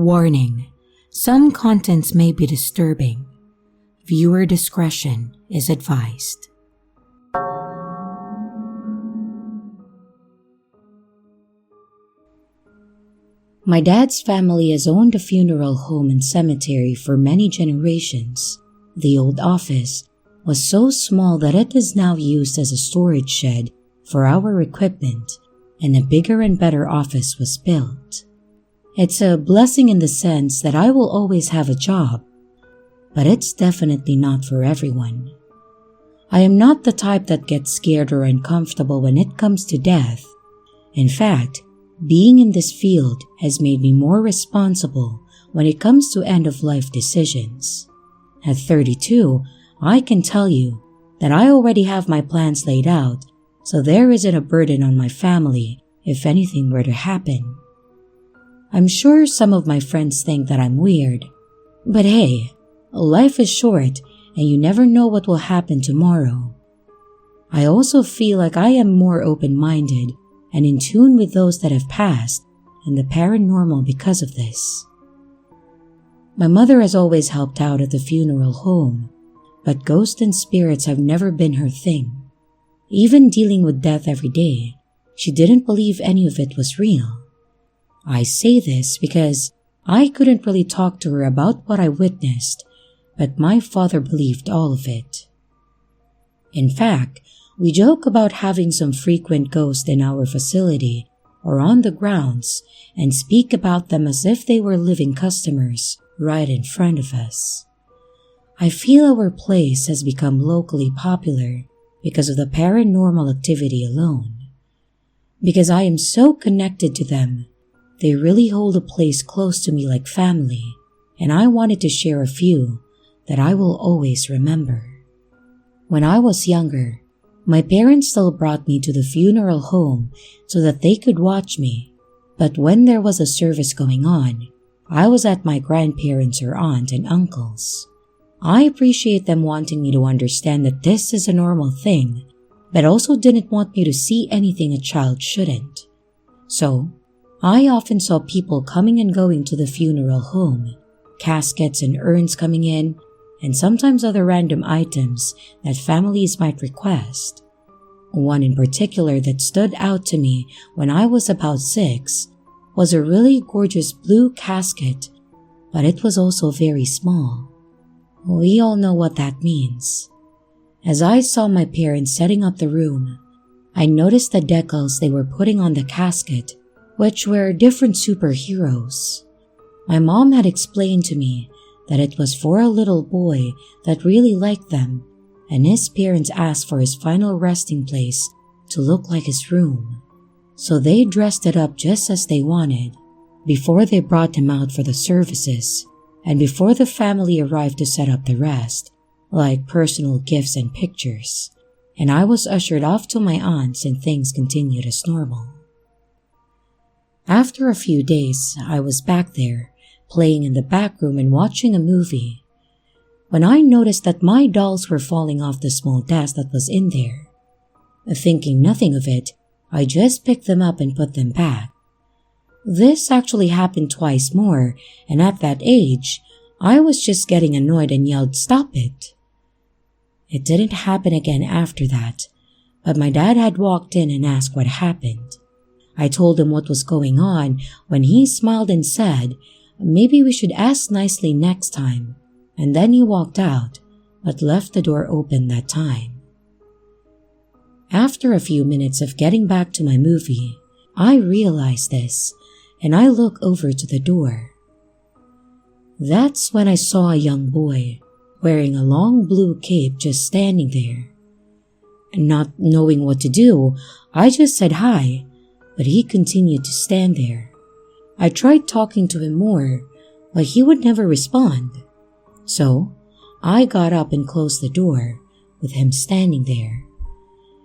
Warning: some contents may be disturbing. Viewer discretion is advised. My dad's family has owned a funeral home and cemetery for many generations. The old office was so small that it is now used as a storage shed for our equipment, and a bigger and better office was built. It's a blessing in the sense that I will always have a job, but it's definitely not for everyone. I am not the type that gets scared or uncomfortable when it comes to death. In fact, being in this field has made me more responsible when it comes to end-of-life decisions. At 32, I can tell you that I already have my plans laid out, so there isn't a burden on my family if anything were to happen. I'm sure some of my friends think that I'm weird, but hey, life is short and you never know what will happen tomorrow. I also feel like I am more open-minded and in tune with those that have passed and the paranormal because of this. My mother has always helped out at the funeral home, but ghosts and spirits have never been her thing. Even dealing with death every day, she didn't believe any of it was real. I say this because I couldn't really talk to her about what I witnessed, but my father believed all of it. In fact, we joke about having some frequent ghosts in our facility or on the grounds and speak about them as if they were living customers right in front of us. I feel our place has become locally popular because of the paranormal activity alone. Because I am so connected to them, they really hold a place close to me like family, and I wanted to share a few that I will always remember. When I was younger, my parents still brought me to the funeral home so that they could watch me, but when there was a service going on, I was at my grandparents' or aunt and uncle's. I appreciate them wanting me to understand that this is a normal thing, but also didn't want me to see anything a child shouldn't. So, I often saw people coming and going to the funeral home, caskets and urns coming in, and sometimes other random items that families might request. One in particular that stood out to me when I was about 6 was a really gorgeous blue casket, but it was also very small. We all know what that means. As I saw my parents setting up the room, I noticed the decals they were putting on the casket, which were different superheroes. My mom had explained to me that it was for a little boy that really liked them, and his parents asked for his final resting place to look like his room. So they dressed it up just as they wanted before they brought him out for the services and before the family arrived to set up the rest, like personal gifts and pictures, and I was ushered off to my aunt's and things continued as normal. After a few days, I was back there, playing in the back room and watching a movie, when I noticed that my dolls were falling off the small desk that was in there. Thinking nothing of it, I just picked them up and put them back. This actually happened twice more, and at that age, I was just getting annoyed and yelled, "Stop it!" It didn't happen again after that, but my dad had walked in and asked what happened. I told him what was going on when he smiled and said, maybe we should ask nicely next time, and then he walked out, but left the door open that time. After a few minutes of getting back to my movie, I realized this, and I look over to the door. That's when I saw a young boy wearing a long blue cape just standing there. And not knowing what to do, I just said hi, but he continued to stand there. I tried talking to him more, but he would never respond. So, I got up and closed the door with him standing there.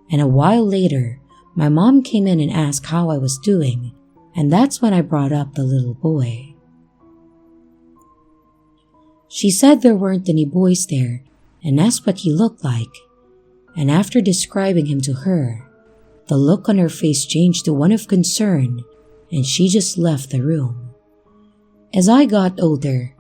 And a while later, my mom came in and asked how I was doing, and that's when I brought up the little boy. She said there weren't any boys there and asked what he looked like, and after describing him to her, the look on her face changed to one of concern and she just left the room. As I got older,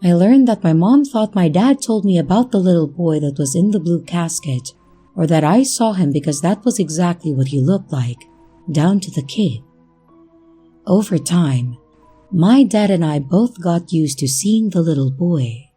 I learned that my mom thought my dad told me about the little boy that was in the blue casket, or that I saw him because that was exactly what he looked like, down to the cape. Over time, my dad and I both got used to seeing the little boy.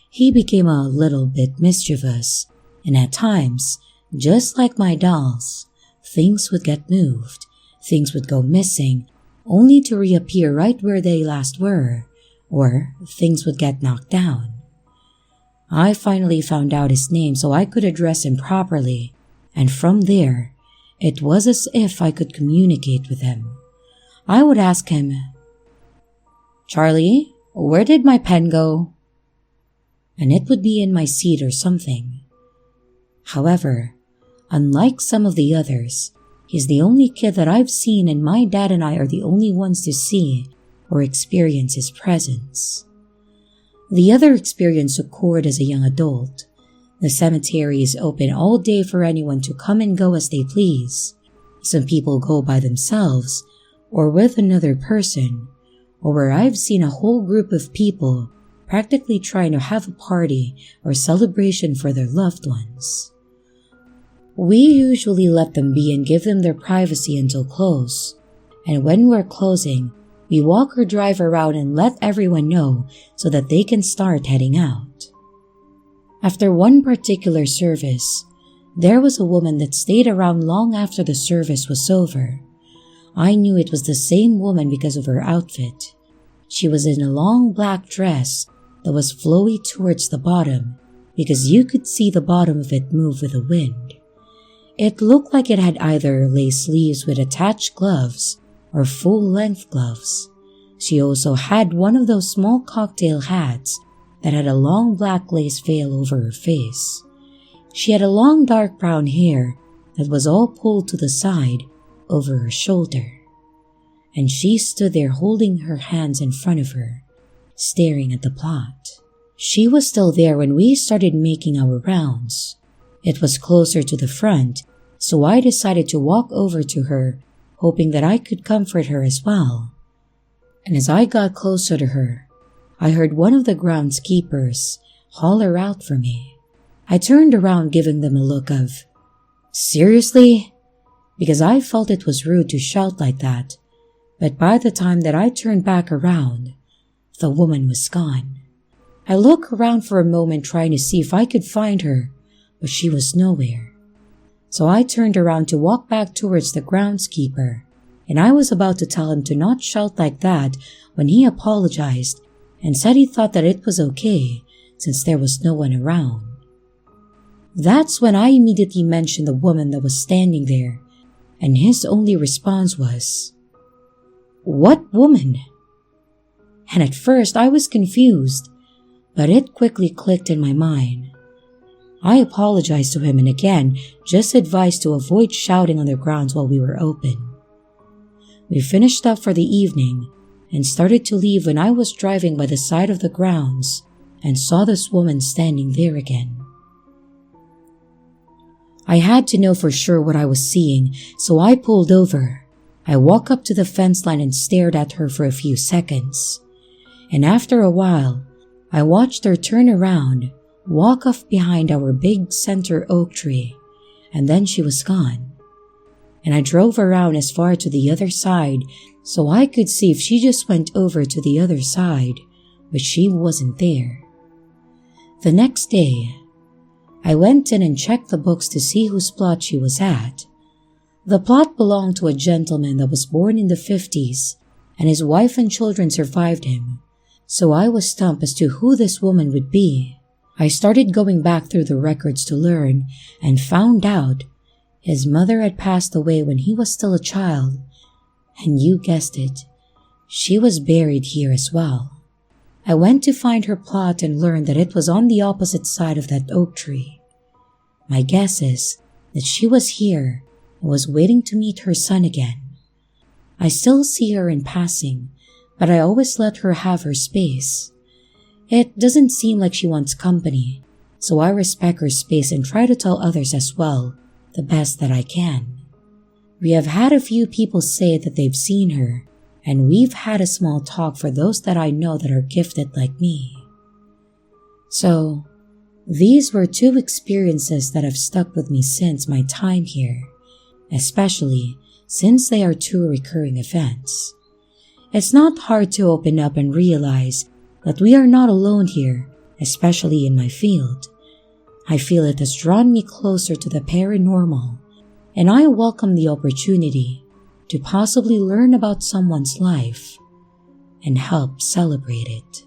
He became a little bit mischievous, and at times, just like my dolls, things would get moved, things would go missing, only to reappear right where they last were, or things would get knocked down. I finally found out his name so I could address him properly, and from there, it was as if I could communicate with him. I would ask him, "Charlie, where did my pen go?" And it would be in my seat or something. However, unlike some of the others, he's the only kid that I've seen, and my dad and I are the only ones to see or experience his presence. The other experience occurred as a young adult. The cemetery is open all day for anyone to come and go as they please. Some people go by themselves, or with another person, or where I've seen a whole group of people practically trying to have a party or celebration for their loved ones. We usually let them be and give them their privacy until close, and when we're closing, we walk or drive around and let everyone know so that they can start heading out. After one particular service, there was a woman that stayed around long after the service was over. I knew it was the same woman because of her outfit. She was in a long black dress that was flowy towards the bottom because you could see the bottom of it move with the wind. It looked like it had either lace sleeves with attached gloves or full-length gloves. She also had one of those small cocktail hats that had a long black lace veil over her face. She had a long dark brown hair that was all pulled to the side over her shoulder. And she stood there holding her hands in front of her, staring at the plot. She was still there when we started making our rounds. It was closer to the front, so I decided to walk over to her, hoping that I could comfort her as well. And as I got closer to her, I heard one of the groundskeepers holler out for me. I turned around, giving them a look of, "Seriously?" because I felt it was rude to shout like that, but by the time that I turned back around, the woman was gone. I looked around for a moment trying to see if I could find her, but she was nowhere. So I turned around to walk back towards the groundskeeper, and I was about to tell him to not shout like that when he apologized and said he thought that it was okay since there was no one around. That's when I immediately mentioned the woman that was standing there, and his only response was, "What woman?" And at first I was confused, but it quickly clicked in my mind. I apologized to him and again just advised to avoid shouting on the grounds while we were open. We finished up for the evening and started to leave when I was driving by the side of the grounds and saw this woman standing there again. I had to know for sure what I was seeing, so I pulled over. I walked up to the fence line and stared at her for a few seconds. And after a while, I watched her turn around, walk off behind our big center oak tree, and then she was gone. And I drove around as far to the other side so I could see if she just went over to the other side, but she wasn't there. The next day, I went in and checked the books to see whose plot she was at. The plot belonged to a gentleman that was born in the 50s, and his wife and children survived him, so I was stumped as to who this woman would be. I started going back through the records to learn and found out his mother had passed away when he was still a child, and you guessed it, she was buried here as well. I went to find her plot and learned that it was on the opposite side of that oak tree. My guess is that she was here and was waiting to meet her son again. I still see her in passing, but I always let her have her space. It doesn't seem like she wants company, so I respect her space and try to tell others as well, the best that I can. We have had a few people say that they've seen her, and we've had a small talk for those that I know that are gifted like me. So, these were two experiences that have stuck with me since my time here, especially since they are two recurring events. It's not hard to open up and realize that we are not alone here, especially in my field. I feel it has drawn me closer to the paranormal, and I welcome the opportunity to possibly learn about someone's life and help celebrate it.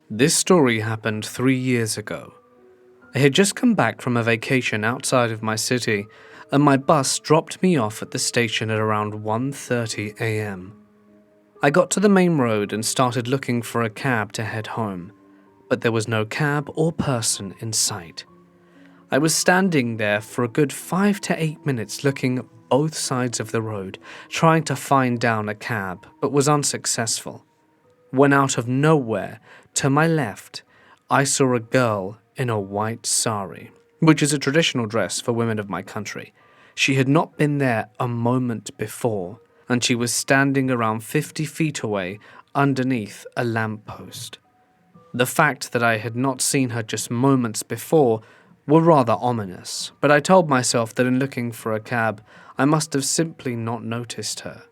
This story happened 3 years ago. I had just come back from a vacation outside of my city, and my bus dropped me off at the station at around 1:30 a.m. I got to the main road and started looking for a cab to head home, but there was no cab or person in sight. I was standing there for a good 5 to 8 minutes looking both sides of the road, trying to find down a cab, but was unsuccessful. When out of nowhere, to my left, I saw a girl in a white sari, which is a traditional dress for women of my country. She had not been there a moment before, and she was standing around 50 feet away underneath a lamppost. The fact that I had not seen her just moments before were rather ominous, but I told myself that in looking for a cab, I must have simply not noticed her.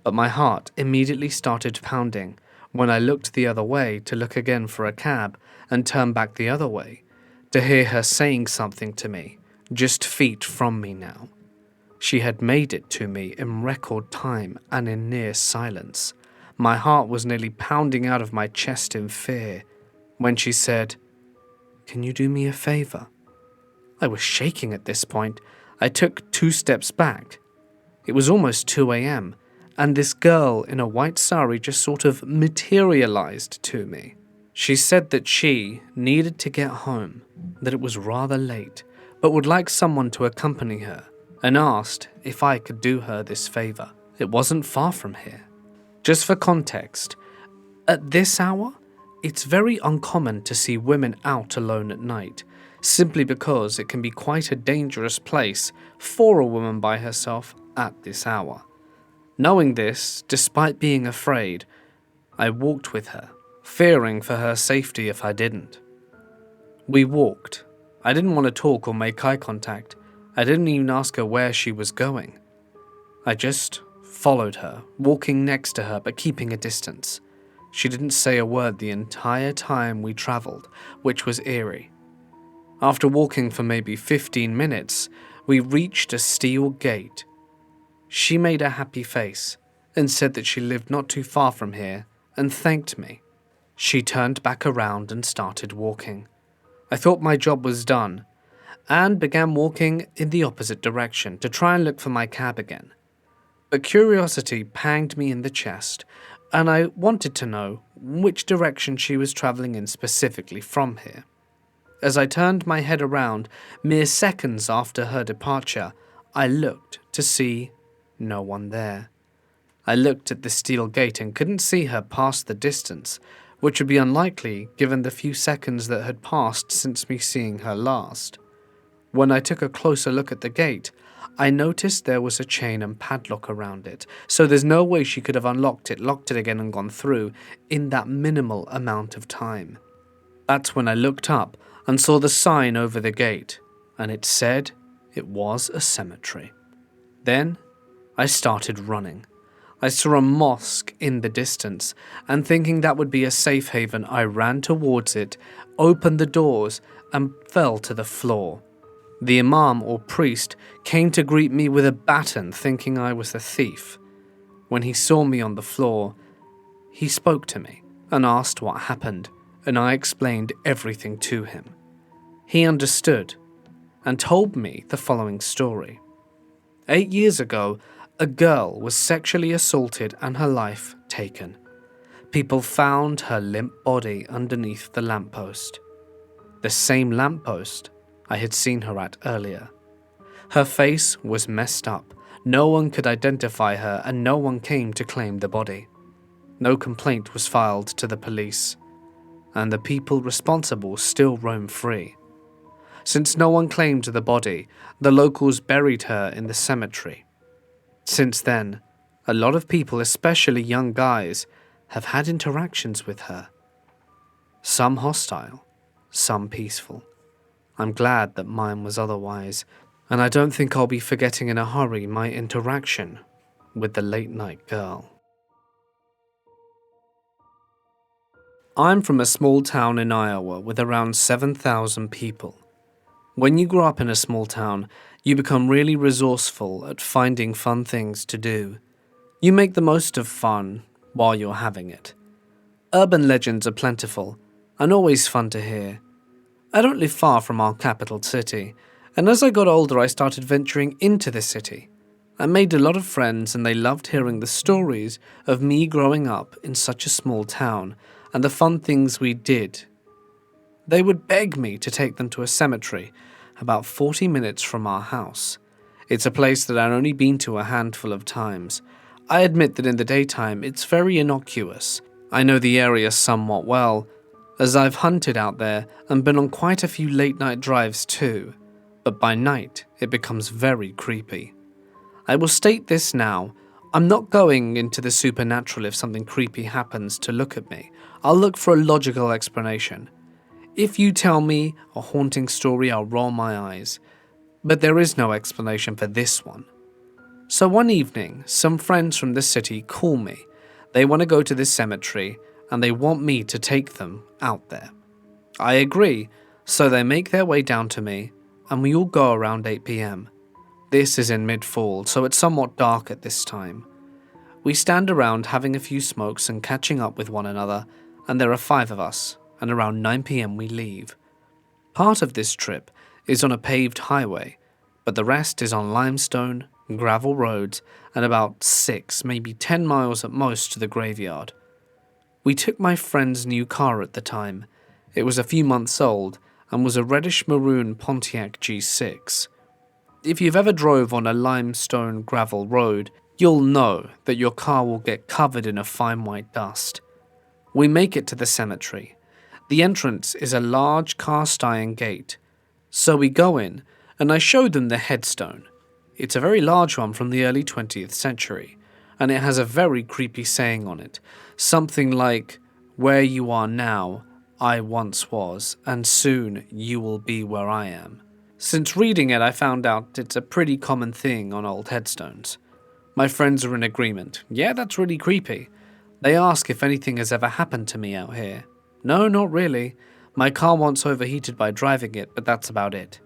But my heart immediately started pounding when I looked the other way to look again for a cab and turned back the other way to hear her saying something to me, just feet from me now. She had made it to me in record time and in near silence. My heart was nearly pounding out of my chest in fear when she said, "Can you do me a favor?" I was shaking at this point. I took 2 steps back. It was almost 2 a.m., and this girl in a white sari just sort of materialized to me. She said that she needed to get home, that it was rather late, but would like someone to accompany her, and asked if I could do her this favor. It wasn't far from here. Just for context, at this hour, it's very uncommon to see women out alone at night, simply because it can be quite a dangerous place for a woman by herself at this hour. Knowing this, despite being afraid, I walked with her, fearing for her safety if I didn't. We walked. I didn't want to talk or make eye contact. I didn't even ask her where she was going. I just followed her, walking next to her but keeping a distance. She didn't say a word the entire time we traveled, which was eerie. After walking for maybe 15 minutes, we reached a steel gate. She made a happy face and said that she lived not too far from here and thanked me. She turned back around and started walking. I thought my job was done and began walking in the opposite direction to try and look for my cab again. But curiosity panged me in the chest, and I wanted to know which direction she was traveling in specifically from here. As I turned my head around, mere seconds after her departure, I looked to see no one there. I looked at the steel gate and couldn't see her past the distance, which would be unlikely given the few seconds that had passed since me seeing her last. When I took a closer look at the gate, I noticed there was a chain and padlock around it, so there's no way she could have unlocked it, locked it again and gone through in that minimal amount of time. That's when I looked up and saw the sign over the gate, and it said it was a cemetery. Then I started running. I saw a mosque in the distance, and thinking that would be a safe haven, I ran towards it, opened the doors, and fell to the floor. The imam or priest came to greet me with a baton, thinking I was a thief. When he saw me on the floor, he spoke to me and asked what happened, and I explained everything to him. He understood and told me the following story. 8 years ago, a girl was sexually assaulted and her life taken. People found her limp body underneath the lamppost. The same lamppost I had seen her at earlier. Her face was messed up. No one could identify her and no one came to claim the body. No complaint was filed to the police, and the people responsible still roam free. Since no one claimed the body, the locals buried her in the cemetery. Since then, a lot of people, especially young guys, have had interactions with her. Some hostile, some peaceful. I'm glad that mine was otherwise, and I don't think I'll be forgetting in a hurry my interaction with the late-night girl. I'm from a small town in Iowa with around 7,000 people. When you grow up in a small town, you become really resourceful at finding fun things to do. You make the most of fun while you're having it. Urban legends are plentiful and always fun to hear. I don't live far from our capital city, and as I got older I started venturing into the city. I made a lot of friends and they loved hearing the stories of me growing up in such a small town and the fun things we did. They would beg me to take them to a cemetery about 40 minutes from our house. It's a place that I'd only been to a handful of times. I admit that in the daytime it's very innocuous. I know the area somewhat well, as I've hunted out there and been on quite a few late-night drives too, but by night it becomes very creepy. I will state this now, I'm not going into the supernatural if something creepy happens to look at me. I'll look for a logical explanation. If you tell me a haunting story, I'll roll my eyes, but there is no explanation for this one. So one evening, some friends from the city call me. They want to go to this cemetery and they want me to take them out there. I agree, so they make their way down to me and we all go around 8 p.m. This is in mid-fall, so it's somewhat dark at this time. We stand around having a few smokes and catching up with one another, and there are 5 of us, and around 9 p.m. we leave. Part of this trip is on a paved highway, but the rest is on limestone, gravel roads, and about 6, maybe 10 miles at most to the graveyard. We took my friend's new car at the time. It was a few months old and was a reddish-maroon Pontiac G6. If you've ever drove on a limestone gravel road, you'll know that your car will get covered in a fine white dust. We make it to the cemetery. The entrance is a large cast iron gate. So we go in, and I show them the headstone. It's a very large one from the early 20th century, and it has a very creepy saying on it. Something like, "Where you are now, I once was, and soon you will be where I am." Since reading it, I found out it's a pretty common thing on old headstones. My friends are in agreement. Yeah, that's really creepy. They ask if anything has ever happened to me out here. No, not really. My car once overheated by driving it, but that's about it.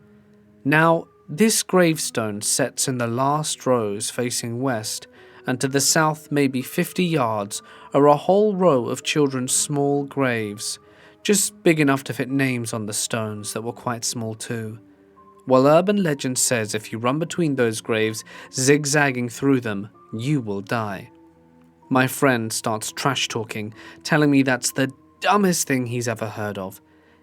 Now, this gravestone sets in the last rows facing west, and to the south, maybe 50 yards, are a whole row of children's small graves, just big enough to fit names on the stones that were quite small too. Well, urban legend says if you run between those graves, zigzagging through them, you will die. My friend starts trash-talking, telling me that's the dumbest thing he's ever heard of.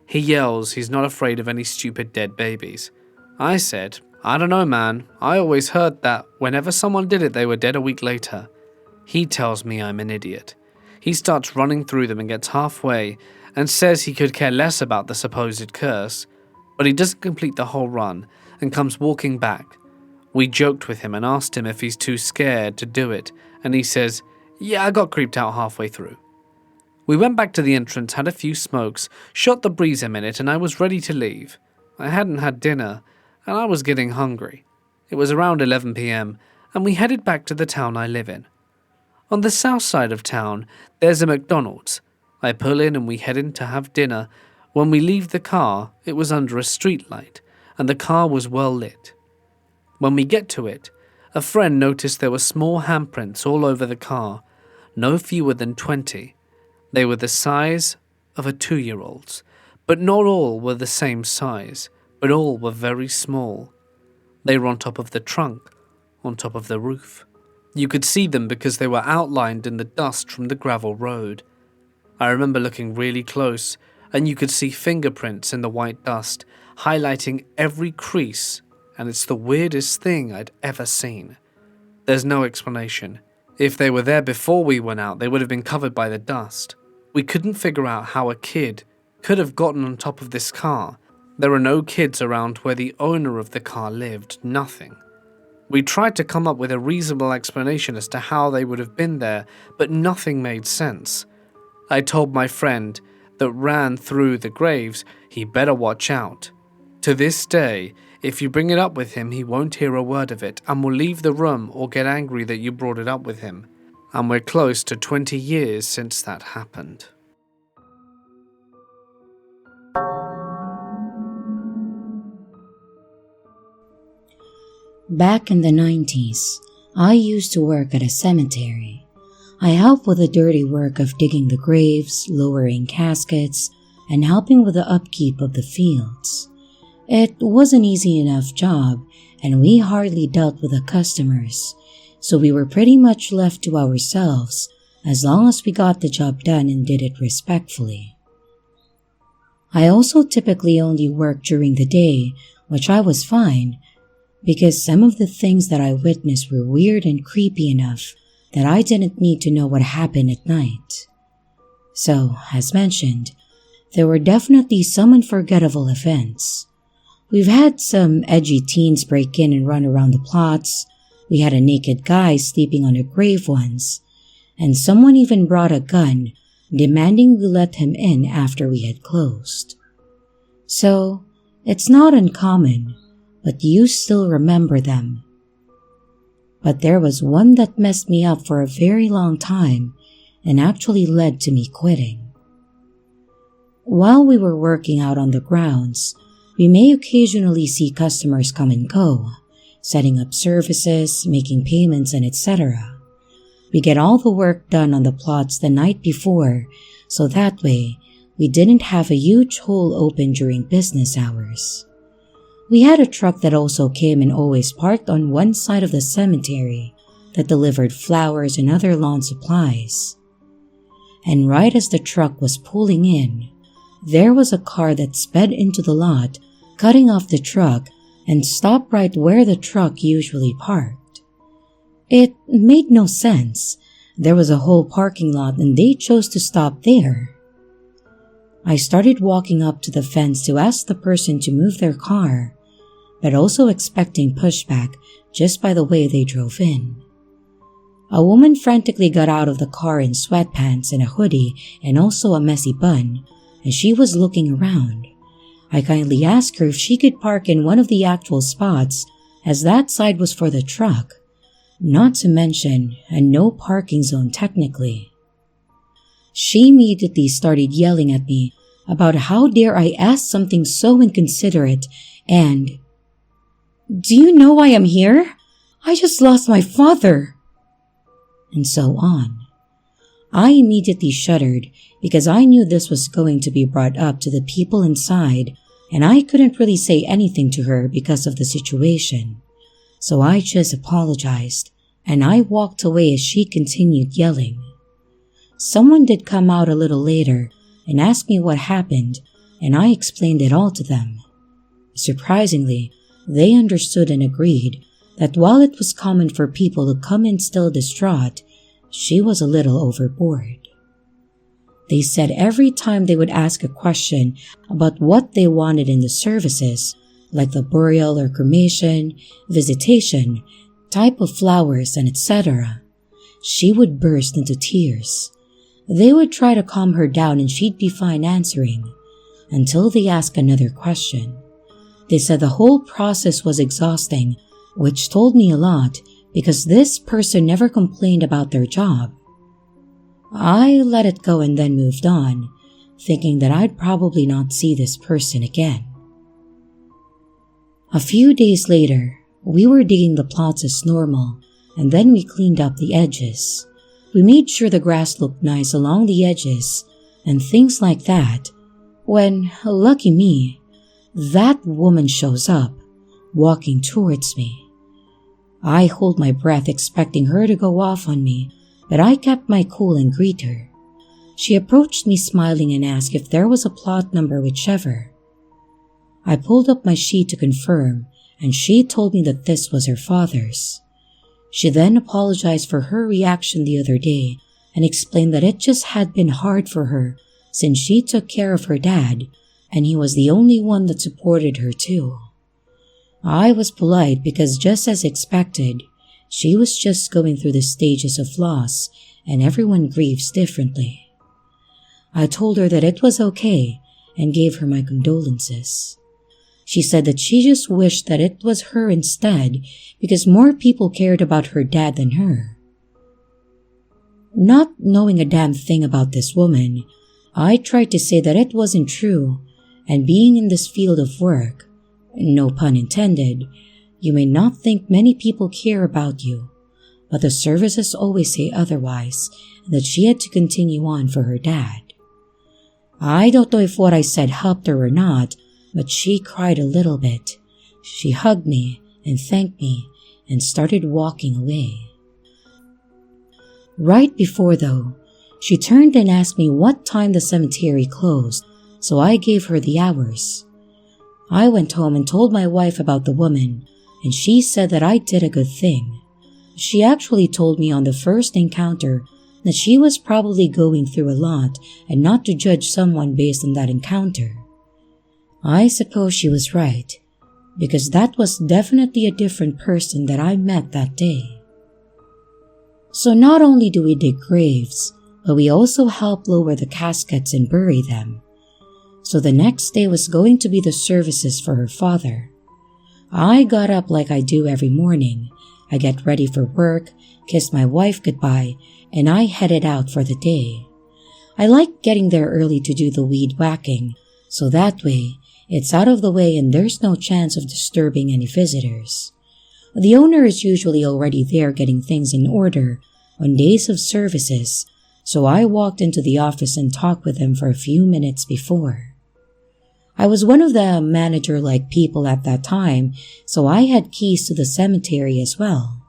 He yells he's not afraid of any stupid dead babies. I said, I don't know, man. I always heard that whenever someone did it, they were dead a week later. He tells me I'm an idiot. He starts running through them and gets halfway and says he could care less about the supposed curse, but he doesn't complete the whole run and comes walking back. We joked with him and asked him if he's too scared to do it, and he says, "Yeah, I got creeped out halfway through." We went back to the entrance, had a few smokes, shot the breeze a minute, and I was ready to leave. I hadn't had dinner, and I was getting hungry. It was around 11 p.m, and we headed back to the town I live in. On the south side of town, there's a McDonald's. I pull in and we head in to have dinner. When we leave the car, it was under a street light, and the car was well lit. When we get to it, a friend noticed there were small handprints all over the car, no fewer than 20. They were the size of a 2-year-old's, but not all were the same size, but all were very small. They were on top of the trunk, on top of the roof. You could see them because they were outlined in the dust from the gravel road. I remember looking really close, and you could see fingerprints in the white dust, highlighting every crease, and it's the weirdest thing I'd ever seen. There's no explanation. If they were there before we went out, they would have been covered by the dust. We couldn't figure out how a kid could have gotten on top of this car, There are no kids around where the owner of the car lived, nothing. We tried to come up with a reasonable explanation as to how they would have been there, but nothing made sense. I told my friend that ran through the graves he better watch out. To this day, if you bring it up with him, he won't hear a word of it and will leave the room or get angry that you brought it up with him. And we're close to 20 years since that happened. Back in the 90s, I used to work at a cemetery. I helped with the dirty work of digging the graves, lowering caskets, and helping with the upkeep of the fields. It was an easy enough job, and we hardly dealt with the customers, so we were pretty much left to ourselves as long as we got the job done and did it respectfully. I also typically only worked during the day, which I was fine, because some of the things that I witnessed were weird and creepy enough that I didn't need to know what happened at night. So, as mentioned, there were definitely some unforgettable events. We've had some edgy teens break in and run around the plots, we had a naked guy sleeping on a grave once, and someone even brought a gun, demanding we let him in after we had closed. So, it's not uncommon, but you still remember them. But there was one that messed me up for a very long time and actually led to me quitting. While we were working out on the grounds, we may occasionally see customers come and go, setting up services, making payments, and etc. We get all the work done on the plots the night before, so that way we didn't have a huge hole open during business hours. We had a truck that also came and always parked on one side of the cemetery that delivered flowers and other lawn supplies. And right as the truck was pulling in, there was a car that sped into the lot, cutting off the truck and stopped right where the truck usually parked. It made no sense. There was a whole parking lot and they chose to stop there. I started walking up to the fence to ask the person to move their car, but also expecting pushback just by the way they drove in. A woman frantically got out of the car in sweatpants and a hoodie and also a messy bun, and she was looking around. I kindly asked her if she could park in one of the actual spots, as that side was for the truck, not to mention a no parking zone technically. She immediately started yelling at me about how dare I ask something so inconsiderate and, "Do you know why I'm here? I just lost my father," and so on. I immediately shuddered because I knew this was going to be brought up to the people inside, and I couldn't really say anything to her because of the situation. So I just apologized, and I walked away as she continued yelling. Someone did come out a little later and asked me what happened, and I explained it all to them. Surprisingly, they understood and agreed that while it was common for people to come in still distraught, she was a little overboard. They said every time they would ask a question about what they wanted in the services, like the burial or cremation, visitation, type of flowers, and etc., she would burst into tears. They would try to calm her down and she'd be fine answering, until they asked another question. They said the whole process was exhausting, which told me a lot because this person never complained about their job. I let it go and then moved on, thinking that I'd probably not see this person again. A few days later, we were digging the plots as normal, and then we cleaned up the edges. We made sure the grass looked nice along the edges and things like that, when, lucky me, that woman shows up, walking towards me. I hold my breath expecting her to go off on me, but I kept my cool and greet her. She approached me smiling and asked if there was a plot number whichever. I pulled up my sheet to confirm, and she told me that this was her father's. She then apologized for her reaction the other day and explained that it just had been hard for her since she took care of her dad and he was the only one that supported her too. I was polite because, just as expected, she was just going through the stages of loss, and everyone grieves differently. I told her that it was okay and gave her my condolences. She said that she just wished that it was her instead because more people cared about her dad than her. Not knowing a damn thing about this woman, I tried to say that it wasn't true, and being in this field of work, no pun intended, you may not think many people care about you, but the services always say otherwise, and that she had to continue on for her dad. I don't know if what I said helped her or not, but she cried a little bit. She hugged me and thanked me and started walking away. Right before though, she turned and asked me what time the cemetery closed, so I gave her the hours. I went home and told my wife about the woman, and she said that I did a good thing. She actually told me on the first encounter that she was probably going through a lot and not to judge someone based on that encounter. I suppose she was right, because that was definitely a different person that I met that day. So not only do we dig graves, but we also help lower the caskets and bury them. So the next day was going to be the services for her father. I got up like I do every morning. I get ready for work, kissed my wife goodbye, and I headed out for the day. I like getting there early to do the weed whacking, so that way it's out of the way and there's no chance of disturbing any visitors. The owner is usually already there getting things in order on days of services, so I walked into the office and talked with him for a few minutes before. I was one of the manager-like people at that time, so I had keys to the cemetery as well.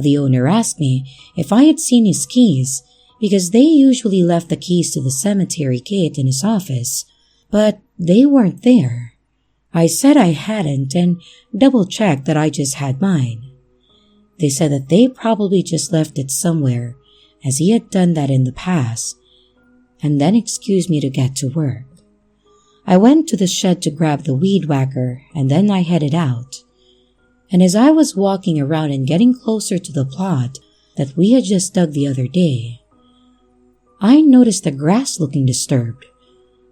The owner asked me if I had seen his keys, because they usually left the keys to the cemetery gate in his office, but they weren't there. I said I hadn't and double-checked that I just had mine. They said that they probably just left it somewhere, as he had done that in the past, and then excused me to get to work. I went to the shed to grab the weed whacker, and then I headed out. And as I was walking around and getting closer to the plot that we had just dug the other day, I noticed the grass looking disturbed,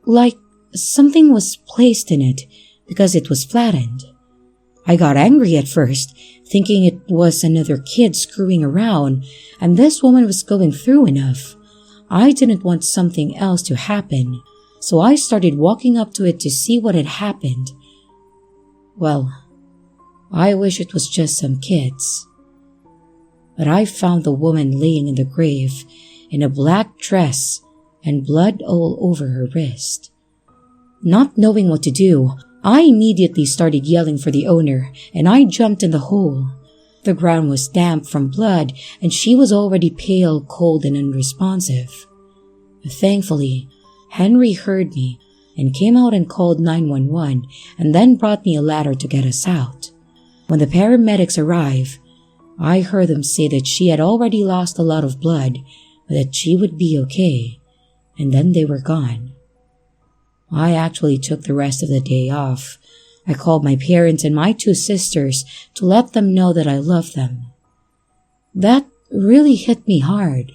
like something was placed in it because it was flattened. I got angry at first, thinking it was another kid screwing around, and this woman was going through enough. I didn't want something else to happen, so I started walking up to it to see what had happened. Well, I wish it was just some kids. But I found the woman laying in the grave in a black dress and blood all over her wrist. Not knowing what to do, I immediately started yelling for the owner, and I jumped in the hole. The ground was damp from blood, and she was already pale, cold, and unresponsive. Thankfully, Henry heard me and came out and called 911 and then brought me a ladder to get us out. When the paramedics arrived, I heard them say that she had already lost a lot of blood, but that she would be okay, and then they were gone. I actually took the rest of the day off. I called my parents and my 2 sisters to let them know that I love them. That really hit me hard.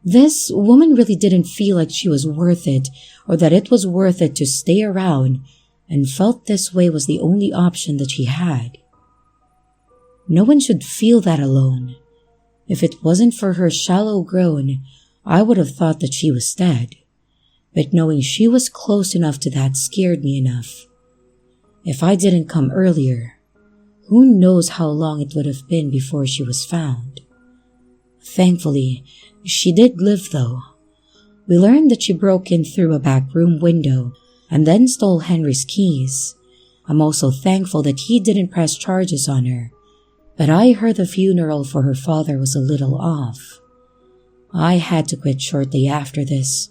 This woman really didn't feel like she was worth it or that it was worth it to stay around, and felt this way was the only option that she had. No one should feel that alone. If it wasn't for her shallow groan, I would have thought that she was dead. But knowing she was close enough to that scared me enough. If I didn't come earlier, who knows how long it would have been before she was found. Thankfully, she did live though. We learned that she broke in through a back room window and then stole Henry's keys. I'm also thankful that he didn't press charges on her, but I heard the funeral for her father was a little off. I had to quit shortly after this.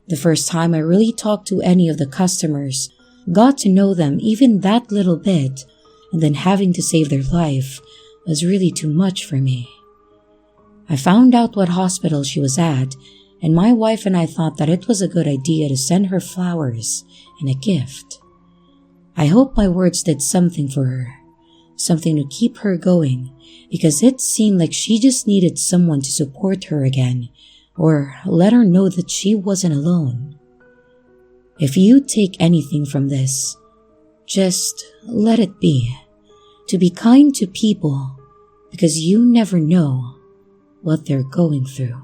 The first time I really talked to any of the customers, got to know them even that little bit, and then having to save their life was really too much for me. I found out what hospital she was at, and my wife and I thought that it was a good idea to send her flowers and a gift. I hope my words did something for her, something to keep her going, because it seemed like she just needed someone to support her again, or let her know that she wasn't alone. If you take anything from this, just let it be to be kind to people, because you never know what they're going through.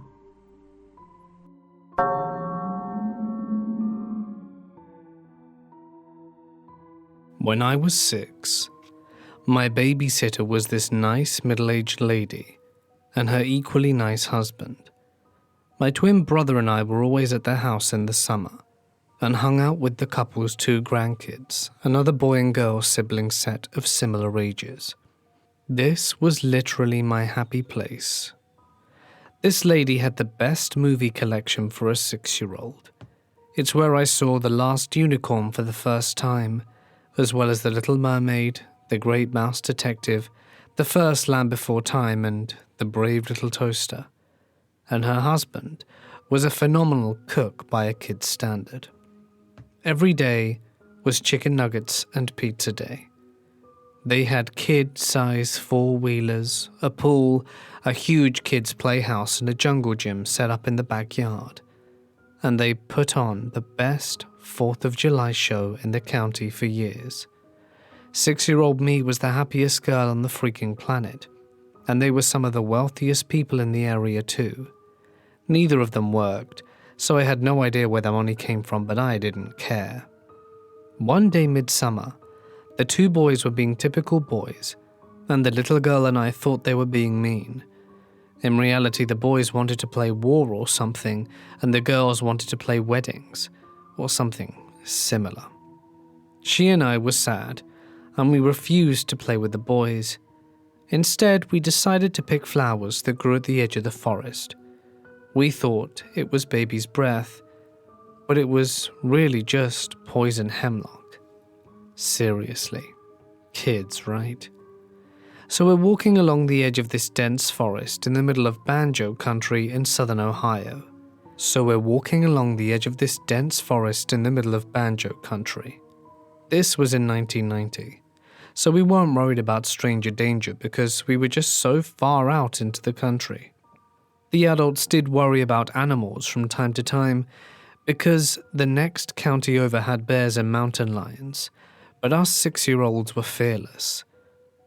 When I was 6, my babysitter was this nice middle-aged lady and her equally nice husband. My twin brother and I were always at their house in the summer and hung out with the couple's 2 grandkids, another boy and girl sibling set of similar ages. This was literally my happy place. This lady had the best movie collection for a 6-year-old. It's where I saw The Last Unicorn for the first time, as well as The Little Mermaid, The Great Mouse Detective, The First Land Before Time, and The Brave Little Toaster. And her husband was a phenomenal cook by a kid's standard. Every day was chicken nuggets and pizza day. They had kid-size 4-wheelers, a pool, a huge kids' playhouse, and a jungle gym set up in the backyard. And they put on the best 4th of July show in the county for years. 6-year-old me was the happiest girl on the freaking planet, and they were some of the wealthiest people in the area too. Neither of them worked, so I had no idea where their money came from, but I didn't care. One day midsummer, the 2 boys were being typical boys, and the little girl and I thought they were being mean. In reality, the boys wanted to play war or something, and the girls wanted to play weddings, or something similar. She and I were sad, and we refused to play with the boys. Instead, we decided to pick flowers that grew at the edge of the forest. We thought it was baby's breath, but it was really just poison hemlock. Seriously. Kids, right? So we're walking along the edge of this dense forest in the middle of banjo country in southern Ohio. This was in 1990. So we weren't worried about stranger danger because we were just so far out into the country. The adults did worry about animals from time to time because the next county over had bears and mountain lions, but us 6-year-olds were fearless.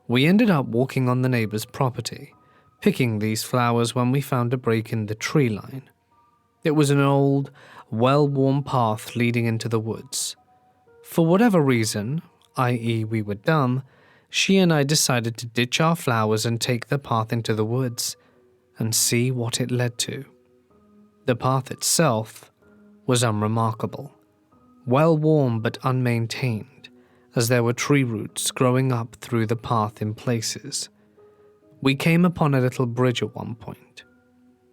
We ended up walking on the neighbor's property, picking these flowers when we found a break in the tree line. It was an old, well-worn path leading into the woods. For whatever reason, i.e. we were dumb, she and I decided to ditch our flowers and take the path into the woods and see what it led to. The path itself was unremarkable, well-worn but unmaintained, as there were tree roots growing up through the path in places. We came upon a little bridge at one point.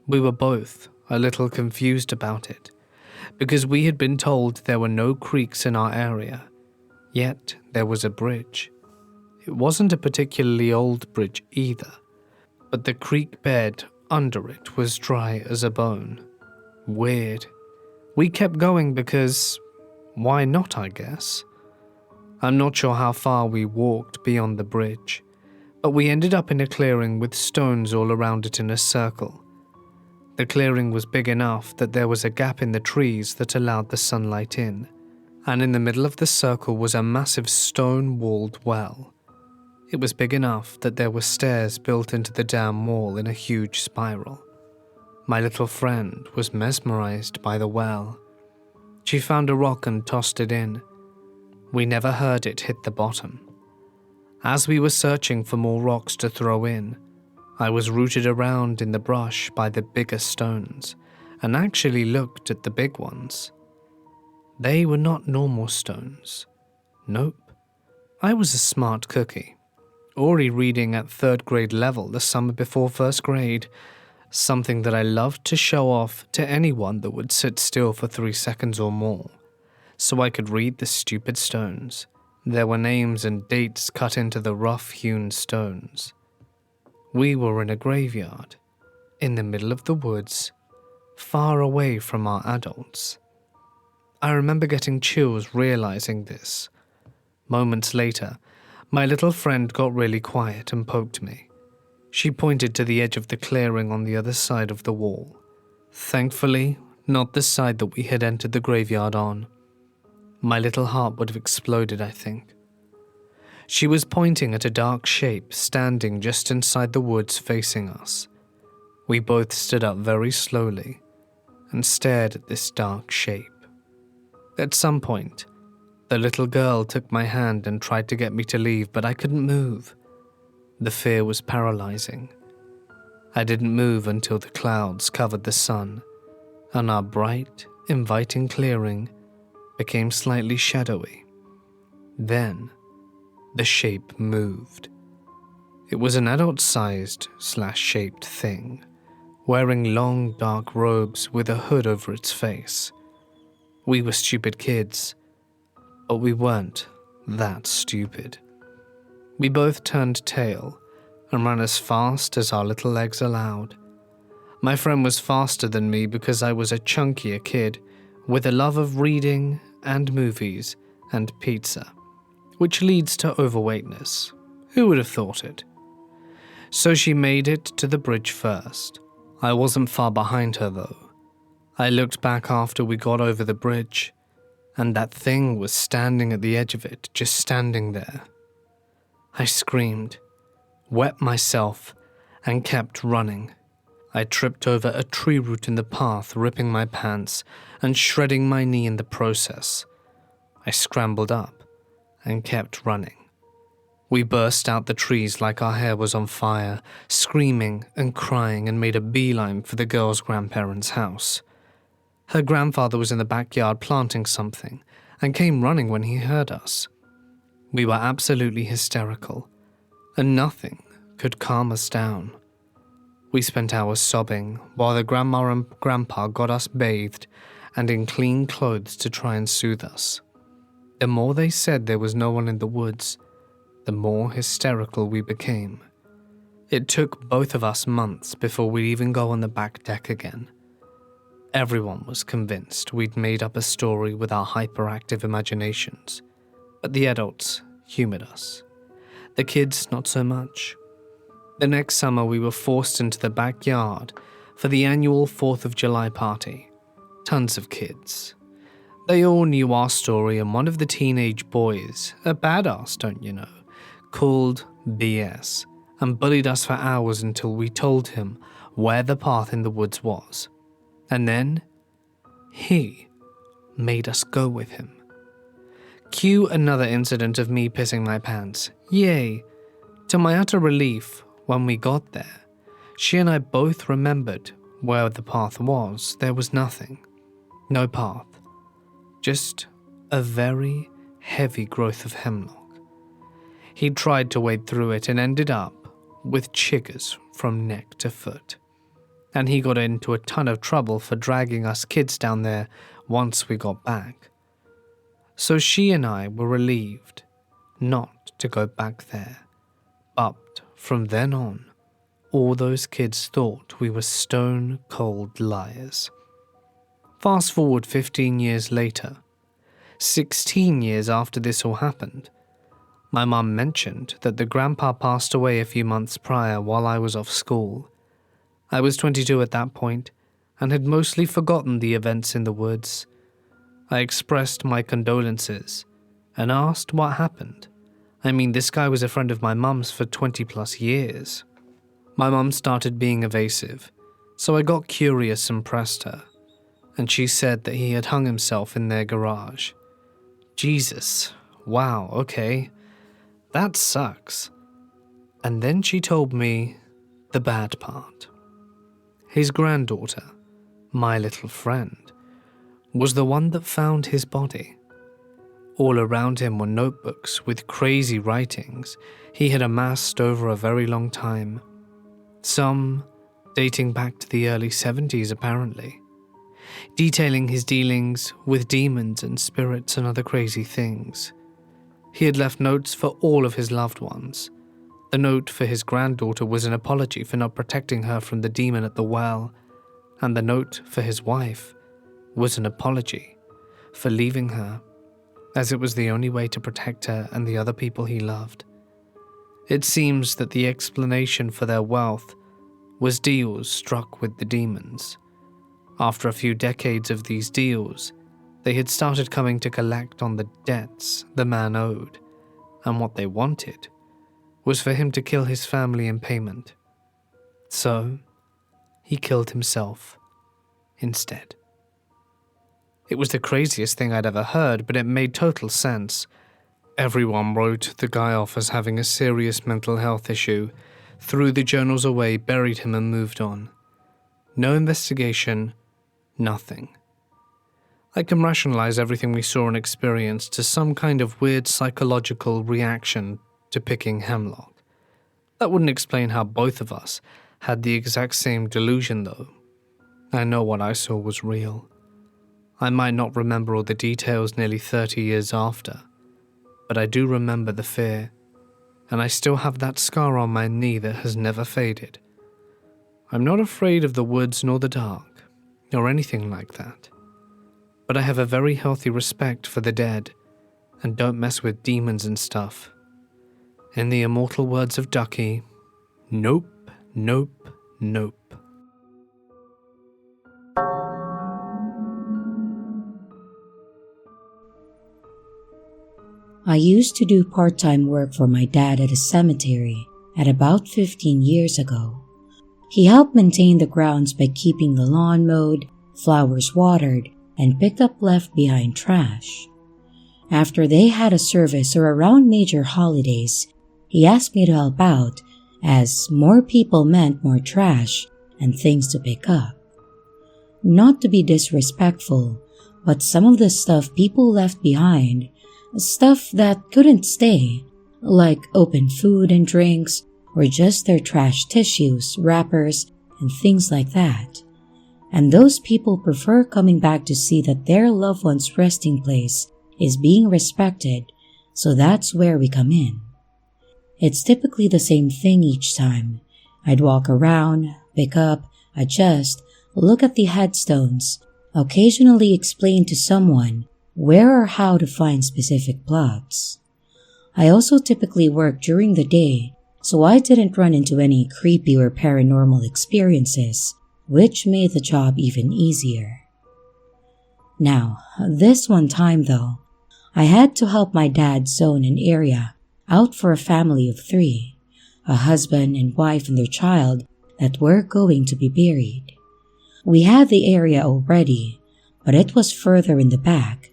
We were both a little confused about it, because we had been told there were no creeks in our area, yet there was a bridge. It wasn't a particularly old bridge either, but the creek bed under it was dry as a bone. Weird. We kept going because, why not, I guess? I'm not sure how far we walked beyond the bridge, but we ended up in a clearing with stones all around it in a circle. The clearing was big enough that there was a gap in the trees that allowed the sunlight in, and in the middle of the circle was a massive stone-walled well. It was big enough that there were stairs built into the dam wall in a huge spiral. My little friend was mesmerized by the well. She found a rock and tossed it in. We never heard it hit the bottom. As we were searching for more rocks to throw in, I was rooted around in the brush by the bigger stones and actually looked at the big ones. They were not normal stones. Nope. I was a smart cookie, already reading at 3rd grade level the summer before 1st grade, something that I loved to show off to anyone that would sit still for 3 seconds or more, so I could read the stupid stones. There were names and dates cut into the rough-hewn stones. We were in a graveyard, in the middle of the woods, far away from our adults. I remember getting chills realizing this. Moments later, my little friend got really quiet and poked me. She pointed to the edge of the clearing on the other side of the wall. Thankfully, not the side that we had entered the graveyard on. My little heart would have exploded, I think. She was pointing at a dark shape standing just inside the woods facing us. We both stood up very slowly and stared at this dark shape. At some point, the little girl took my hand and tried to get me to leave, but I couldn't move. The fear was paralyzing. I didn't move until the clouds covered the sun, and our bright, inviting clearing became slightly shadowy. Then, the shape moved. It was an adult-sized/shaped thing, wearing long dark robes with a hood over its face. We were stupid kids, but we weren't that stupid. We both turned tail and ran as fast as our little legs allowed. My friend was faster than me because I was a chunkier kid with a love of reading and movies and pizza, which leads to overweightness. Who would have thought it? So she made it to the bridge first. I wasn't far behind her though. I looked back after we got over the bridge, and that thing was standing at the edge of it, just standing there. I screamed, wet myself, and kept running. I tripped over a tree root in the path, ripping my pants and shredding my knee in the process. I scrambled up and kept running. We burst out the trees like our hair was on fire, screaming and crying, and made a beeline for the girl's grandparents' house. Her grandfather was in the backyard planting something and came running when he heard us. We were absolutely hysterical, and nothing could calm us down. We spent hours sobbing while the grandma and grandpa got us bathed and in clean clothes to try and soothe us. The more they said there was no one in the woods, the more hysterical we became. It took both of us months before we'd even go on the back deck again. Everyone was convinced we'd made up a story with our hyperactive imaginations, but the adults humoured us. The kids, not so much. The next summer, we were forced into the backyard for the annual 4th of July party. Tons of kids. They all knew our story, and one of the teenage boys, a badass, don't you know, called BS, and bullied us for hours until we told him where the path in the woods was. And then, he made us go with him. Cue another incident of me pissing my pants. Yay! To my utter relief, when we got there, she and I both remembered where the path was. There was nothing. No path. Just a very heavy growth of hemlock. He tried to wade through it and ended up with chiggers from neck to foot. And he got into a ton of trouble for dragging us kids down there once we got back. So she and I were relieved not to go back there. But from then on, all those kids thought we were stone cold liars. Fast forward 15 years later, 16 years after this all happened, my mum mentioned that the grandpa passed away a few months prior while I was off school. I was 22 at that point and had mostly forgotten the events in the woods. I expressed my condolences and asked what happened. I mean, this guy was a friend of my mum's for 20 plus years. My mum started being evasive, so I got curious and pressed her, and she said that he had hung himself in their garage. Jesus, wow, okay, that sucks. And then she told me the bad part. His granddaughter, my little friend, was the one that found his body. All around him were notebooks with crazy writings he had amassed over a very long time, some dating back to the early 70s apparently, detailing his dealings with demons and spirits and other crazy things. He had left notes for all of his loved ones. The note for his granddaughter was an apology for not protecting her from the demon at the well, and the note for his wife was an apology for leaving her, as it was the only way to protect her and the other people he loved. It seems that the explanation for their wealth was deals struck with the demons. After a few decades of these deals, they had started coming to collect on the debts the man owed, and what they wanted was for him to kill his family in payment. So, he killed himself instead. It was the craziest thing I'd ever heard, but it made total sense. Everyone wrote the guy off as having a serious mental health issue, threw the journals away, buried him, and moved on. No investigation, nothing. I can rationalize everything we saw and experienced to some kind of weird psychological reaction to picking hemlock. That wouldn't explain how both of us had the exact same delusion, though. I know what I saw was real. I might not remember all the details nearly 30 years after, but I do remember the fear, and I still have that scar on my knee that has never faded. I'm not afraid of the woods nor the dark, or anything like that, but I have a very healthy respect for the dead, and don't mess with demons and stuff. In the immortal words of Ducky, nope, nope, nope. I used to do part-time work for my dad at a cemetery at about 15 years ago. He helped maintain the grounds by keeping the lawn mowed, flowers watered, and picked up left behind trash. After they had a service or around major holidays, he asked me to help out, as more people meant more trash and things to pick up. Not to be disrespectful, but some of the stuff people left behind, stuff that couldn't stay, like open food and drinks, or just their trash tissues, wrappers, and things like that. And those people prefer coming back to see that their loved one's resting place is being respected, so that's where we come in. It's typically the same thing each time. I'd walk around, pick up, adjust, look at the headstones, occasionally explain to someone where or how to find specific plots. I also typically work during the day, so I didn't run into any creepy or paranormal experiences, which made the job even easier. Now, this one time though, I had to help my dad zone an area out for a family of 3, a husband and wife and their child that were going to be buried. We had the area already, but it was further in the back,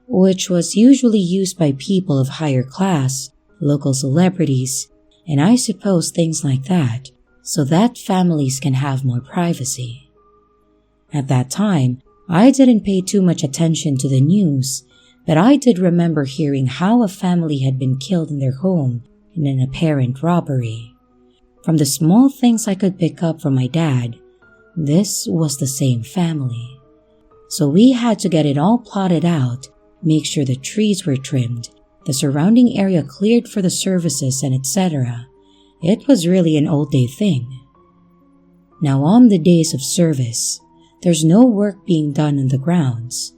which was usually used by people of higher class, local celebrities, and I suppose things like that, so that families can have more privacy. At that time, I didn't pay too much attention to the news, but I did remember hearing how a family had been killed in their home in an apparent robbery. From the small things I could pick up from my dad, this was the same family. So we had to get it all plotted out, make sure the trees were trimmed, the surrounding area cleared for the services, and etc. It was really an all-day thing. Now on the days of service, there's no work being done on the grounds.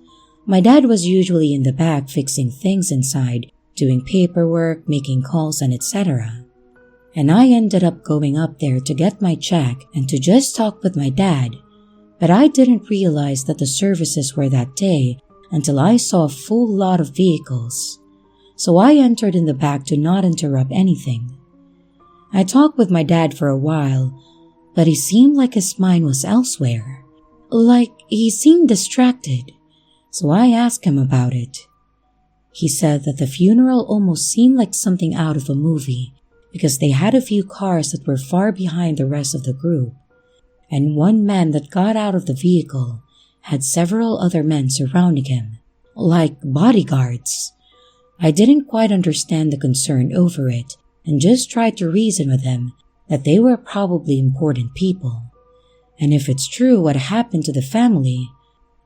My dad was usually in the back fixing things inside, doing paperwork, making calls, and etc. And I ended up going up there to get my check and to just talk with my dad, but I didn't realize that the services were that day until I saw a full lot of vehicles. So I entered in the back to not interrupt anything. I talked with my dad for a while, but he seemed like his mind was elsewhere. Like he seemed distracted, so I asked him about it. He said that the funeral almost seemed like something out of a movie because they had a few cars that were far behind the rest of the group, and one man that got out of the vehicle had several other men surrounding him, like bodyguards. I didn't quite understand the concern over it and just tried to reason with them that they were probably important people. And if it's true what happened to the family,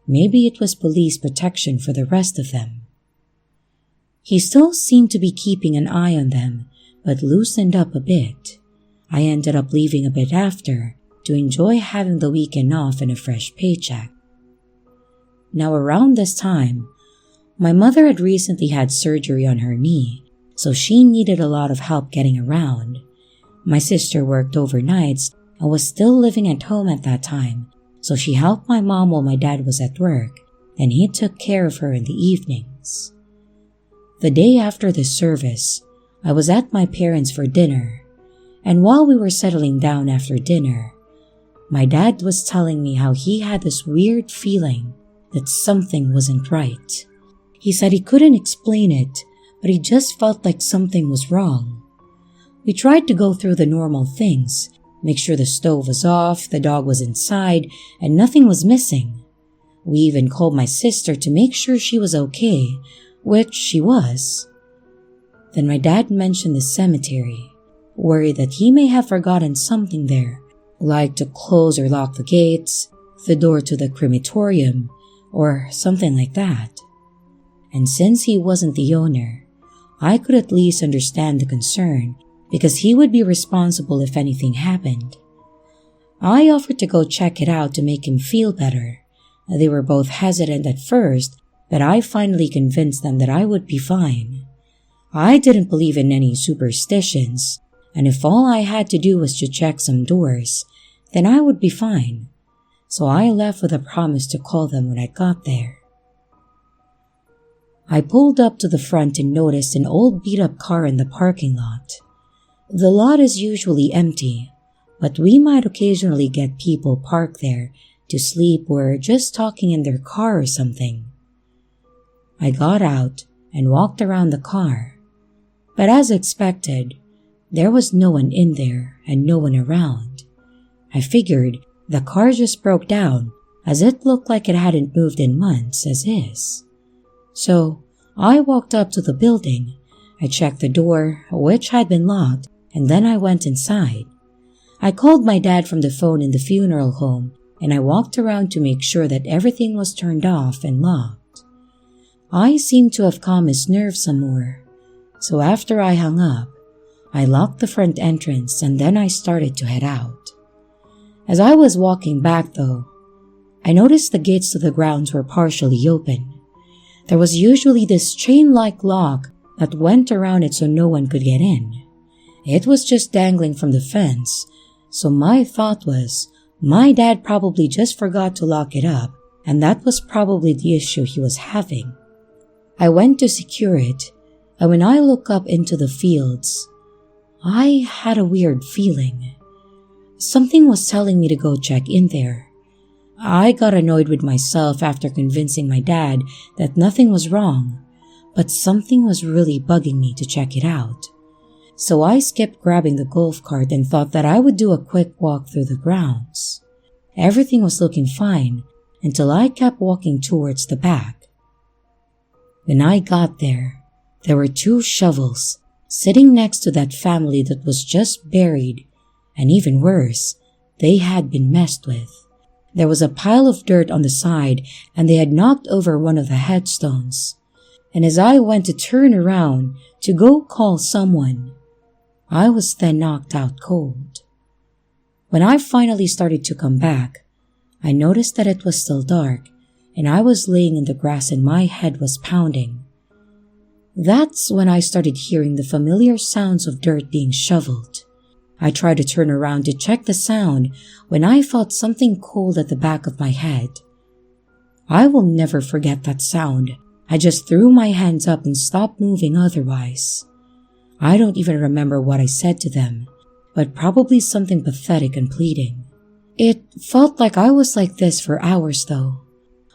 maybe it was police protection for the rest of them. He still seemed to be keeping an eye on them, but loosened up a bit. I ended up leaving a bit after, to enjoy having the weekend off and a fresh paycheck. Now around this time, my mother had recently had surgery on her knee, so she needed a lot of help getting around. My sister worked overnights and was still living at home at that time, so she helped my mom while my dad was at work, and he took care of her in the evenings. The day after the service, I was at my parents' for dinner, and while we were settling down after dinner, my dad was telling me how he had this weird feeling that something wasn't right. He said he couldn't explain it, but he just felt like something was wrong. We tried to go through the normal things, make sure the stove was off, the dog was inside, and nothing was missing. We even called my sister to make sure she was okay, which she was. Then my dad mentioned the cemetery, worried that he may have forgotten something there, like to close or lock the gates, the door to the crematorium, or something like that. And since he wasn't the owner, I could at least understand the concern because he would be responsible if anything happened. I offered to go check it out to make him feel better. They were both hesitant at first, but I finally convinced them that I would be fine. I didn't believe in any superstitions, and if all I had to do was to check some doors, then I would be fine. So I left with a promise to call them when I got there. I pulled up to the front and noticed an old beat-up car in the parking lot. The lot is usually empty, but we might occasionally get people parked there to sleep or just talking in their car or something. I got out and walked around the car, but as expected, there was no one in there and no one around. I figured the car just broke down as it looked like it hadn't moved in months as is. So I walked up to the building. I checked the door, which had been locked, and then I went inside. I called my dad from the phone in the funeral home, and I walked around to make sure that everything was turned off and locked. I seemed to have calmed his nerves some more, so after I hung up, I locked the front entrance and then I started to head out. As I was walking back though, I noticed the gates to the grounds were partially open. There was usually this chain-like lock that went around it so no one could get in. It was just dangling from the fence, so my thought was, my dad probably just forgot to lock it up, and that was probably the issue he was having. I went to secure it, and when I looked up into the fields, I had a weird feeling. Something was telling me to go check in there. I got annoyed with myself after convincing my dad that nothing was wrong, but something was really bugging me to check it out. So I skipped grabbing the golf cart and thought that I would do a quick walk through the grounds. Everything was looking fine until I kept walking towards the back. When I got there were 2 shovels sitting next to that family that was just buried, and even worse, they had been messed with. There was a pile of dirt on the side and they had knocked over one of the headstones. And as I went to turn around to go call someone, I was then knocked out cold. When I finally started to come back, I noticed that it was still dark and I was laying in the grass and my head was pounding. That's when I started hearing the familiar sounds of dirt being shoveled. I tried to turn around to check the sound when I felt something cold at the back of my head. I will never forget that sound. I just threw my hands up and stopped moving otherwise. I don't even remember what I said to them, but probably something pathetic and pleading. It felt like I was like this for hours though.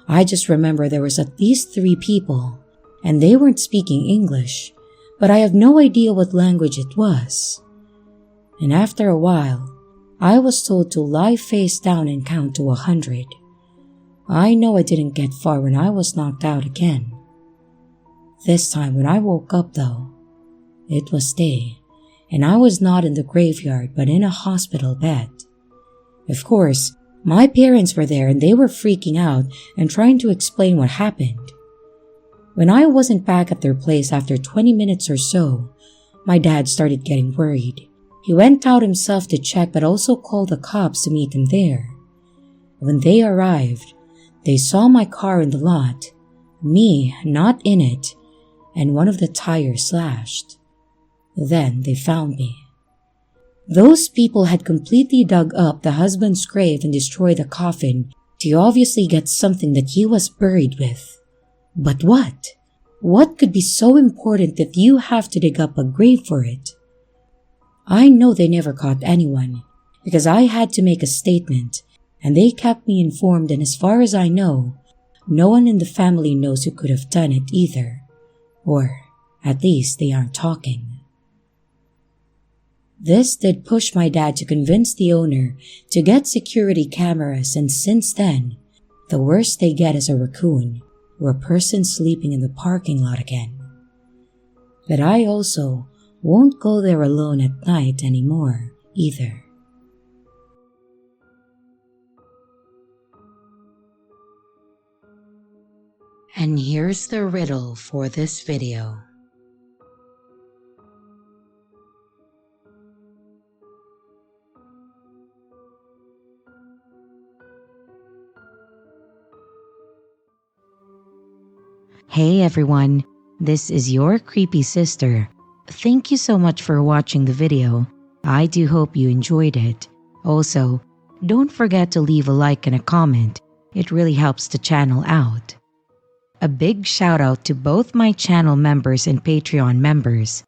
I just remember there was at least 3 people, and they weren't speaking English, but I have no idea what language it was. And after a while, I was told to lie face down and count to 100. I know I didn't get far when I was knocked out again. This time when I woke up though, it was day, and I was not in the graveyard but in a hospital bed. Of course, my parents were there and they were freaking out and trying to explain what happened. When I wasn't back at their place after 20 minutes or so, my dad started getting worried. He went out himself to check but also called the cops to meet him there. When they arrived, they saw my car in the lot, me not in it, and one of the tires slashed. Then they found me. Those people had completely dug up the husband's grave and destroyed the coffin to obviously get something that he was buried with. But what? What could be so important that you have to dig up a grave for it? I know they never caught anyone because I had to make a statement and they kept me informed, and as far as I know, no one in the family knows who could have done it either. Or at least they aren't talking. This did push my dad to convince the owner to get security cameras, and since then, the worst they get is a raccoon or a person sleeping in the parking lot again. But I also won't go there alone at night anymore either. And here's the riddle for this video. Hey everyone, this is your creepy sister. Thank you so much for watching the video. I do hope you enjoyed it. Also, don't forget to leave a like and a comment. It really helps the channel out. A big shout out to both my channel members and Patreon members.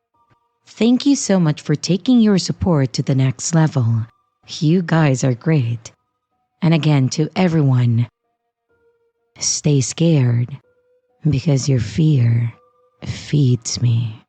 Thank you so much for taking your support to the next level. You guys are great. And again, to everyone, stay scared because your fear feeds me.